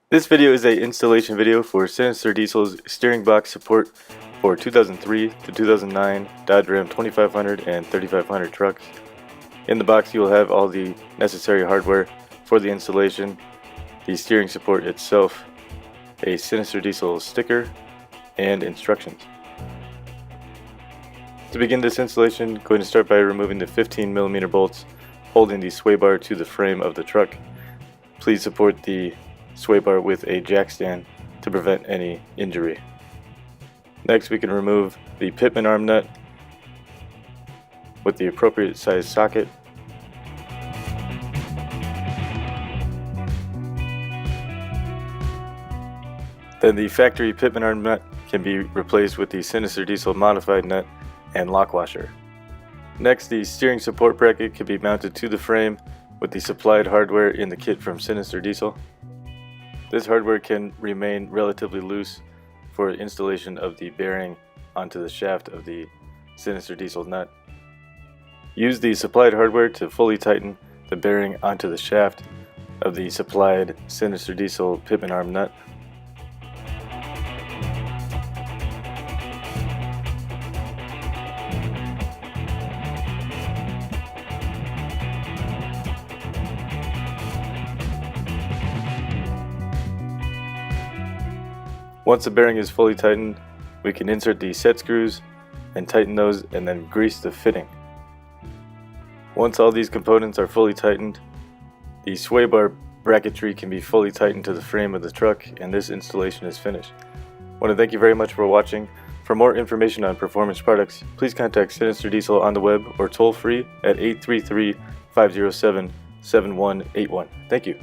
This video is a installation video for Sinister Diesel's steering box support for 2003 to 2009 Dodge Ram 2500 and 3500 trucks. In the box you will have all the necessary hardware for the installation, the steering support itself, a Sinister Diesel sticker, and instructions. To begin this installation, going to start by removing the 15mm bolts holding the sway bar to the frame of the truck. Please support the sway bar with a jack stand to prevent any injury. Next, we can remove the pitman arm nut with the appropriate size socket. Then the factory pitman arm nut can be replaced with the Sinister Diesel modified nut and lock washer. Next, the steering support bracket can be mounted to the frame with the supplied hardware in the kit from Sinister Diesel. This hardware can remain relatively loose for installation of the bearing onto the shaft of the Sinister Diesel nut. Use the supplied hardware to fully tighten the bearing onto the shaft of the supplied Sinister Diesel pitman arm nut. Once the bearing is fully tightened, we can insert the set screws and tighten those and then grease the fitting. Once all these components are fully tightened, the sway bar bracketry can be fully tightened to the frame of the truck, and this installation is finished. I want to thank you very much for watching. For more information on performance products, please contact Sinister Diesel on the web or toll free at 833-507-7181. Thank you.